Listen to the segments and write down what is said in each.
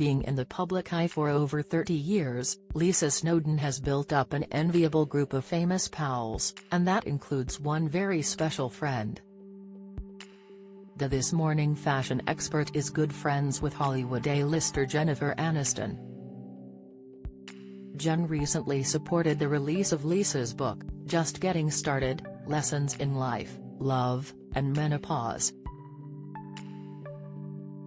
being in the public eye for over 30 years, Lisa Snowdon has built up an enviable group of famous pals, and that includes one very special friend. The This Morning fashion expert is good friends with Hollywood A-lister Jennifer Aniston. Jen recently supported the release of Lisa's book, Just Getting Started: Lessons in Life, Love, and Menopause.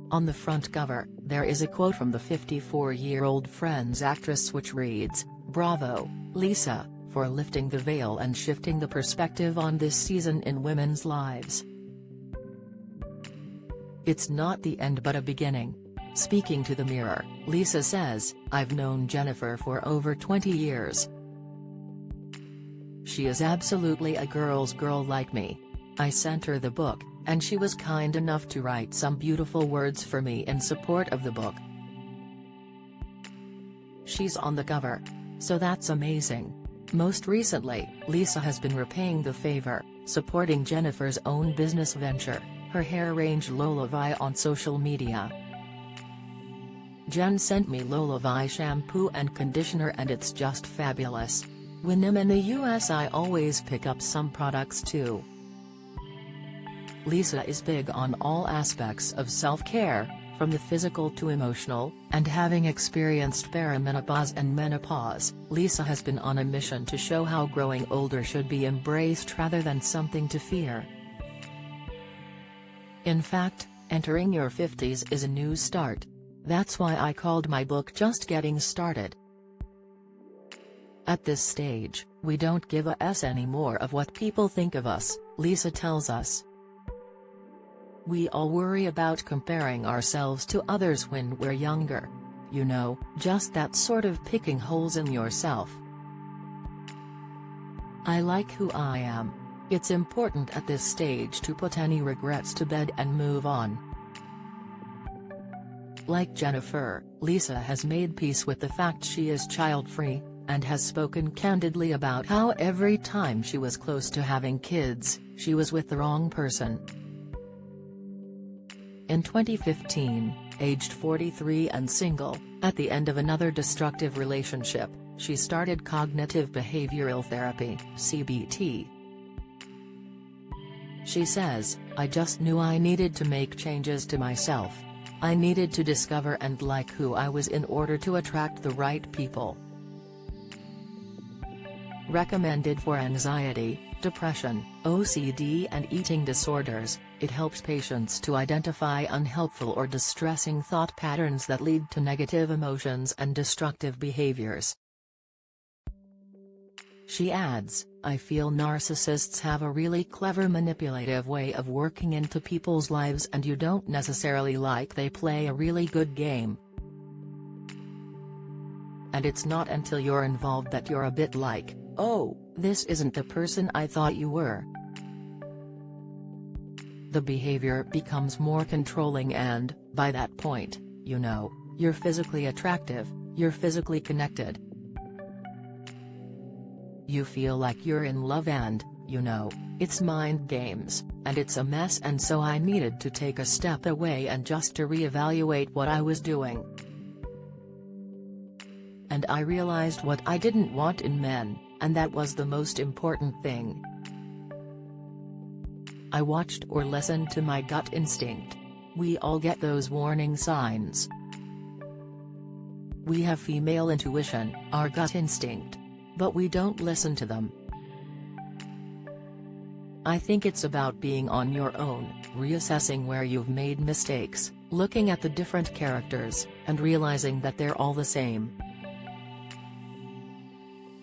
On the front cover, there is a quote from the 54-year-old Friends actress which reads, "Bravo, Lisa, for lifting the veil and shifting the perspective on this season in women's lives. It's not the end but a beginning." Speaking to the Mirror, Lisa says, "I've known Jennifer for over 20 years. She is absolutely a girl's girl like me. I sent her the book, and she was kind enough to write some beautiful words for me in support of the book. She's on the cover. So that's amazing." Most recently, Lisa has been repaying the favor, supporting Jennifer's own business venture, her hair range Lolavai, on social media. "Jen sent me Lolavai shampoo and conditioner and it's just fabulous. When I'm in the US I always pick up some products too." Lisa is big on all aspects of self-care, from the physical to emotional, and having experienced perimenopause and menopause, Lisa has been on a mission to show how growing older should be embraced rather than something to fear. In fact, entering your 50s is a new start. That's why I called my book Just Getting Started. At this stage, we don't give a s anymore of what people think of us, Lisa tells us. We all worry about comparing ourselves to others when we're younger. You know, just that sort of picking holes in yourself. I like who I am. It's important at this stage to put any regrets to bed and move on. Like Jennifer, Lisa has made peace with the fact she is child-free, and has spoken candidly about how every time she was close to having kids, she was with the wrong person. In 2015, aged 43 and single, at the end of another destructive relationship, she started cognitive behavioral therapy (CBT). She says, "I just knew I needed to make changes to myself. I needed to discover and like who I was in order to attract the right people." Recommended for anxiety, depression, OCD and eating disorders, it helps patients to identify unhelpful or distressing thought patterns that lead to negative emotions and destructive behaviors. She adds, "I feel narcissists have a really clever manipulative way of working into people's lives and you don't necessarily like they play a really good game. And it's not until you're involved that you're a bit like, oh, this isn't the person I thought you were." The behavior becomes more controlling and, by that point, you know, you're physically attractive, you're physically connected. You feel like you're in love and, you know, it's mind games, and it's a mess, and so I needed to take a step away and just to reevaluate what I was doing. And I realized what I didn't want in men, and that was the most important thing. I watched or listened to my gut instinct. We all get those warning signs. We have female intuition, our gut instinct. But we don't listen to them. I think it's about being on your own, reassessing where you've made mistakes, looking at the different characters, and realizing that they're all the same.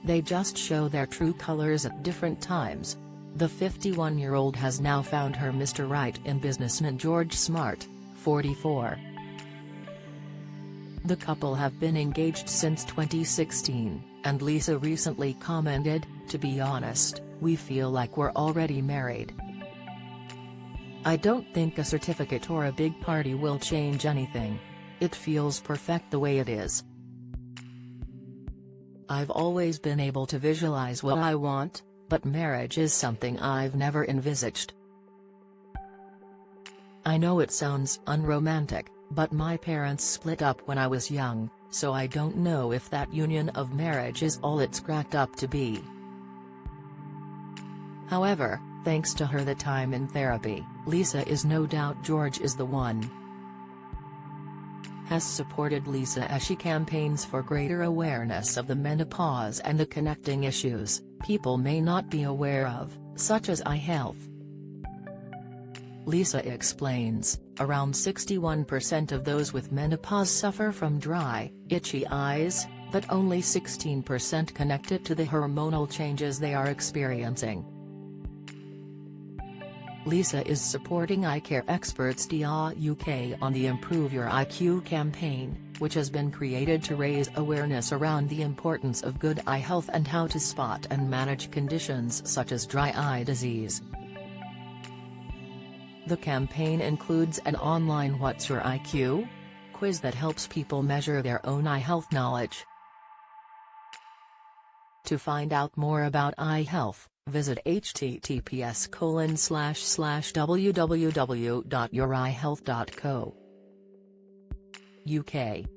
They just show their true colors at different times. The 51-year-old has now found her Mr. Right in businessman George Smart, 44. The couple have been engaged since 2016, and Lisa recently commented, "To be honest, we feel like we're already married. I don't think a certificate or a big party will change anything. It feels perfect the way it is. I've always been able to visualize what I want, but marriage is something I've never envisaged. I know it sounds unromantic, But my parents split up when I was young, so I don't know if that union of marriage is all it's cracked up to be. However, thanks to her the time in therapy, Lisa is no doubt George is the one. Has supported Lisa as she campaigns for greater awareness of the menopause and the connecting issues people may not be aware of, such as eye health. Lisa explains, around 61% of those with menopause suffer from dry, itchy eyes, but only 16% connect it to the hormonal changes they are experiencing. Lisa is supporting eye care experts UK on the Improve Your IQ campaign, which has been created to raise awareness around the importance of good eye health and how to spot and manage conditions such as dry eye disease. The campaign includes an online What's Your IQ? Quiz that helps people measure their own eye health knowledge. To find out more about eye health, visit https://www.youreyehealth.co.uk.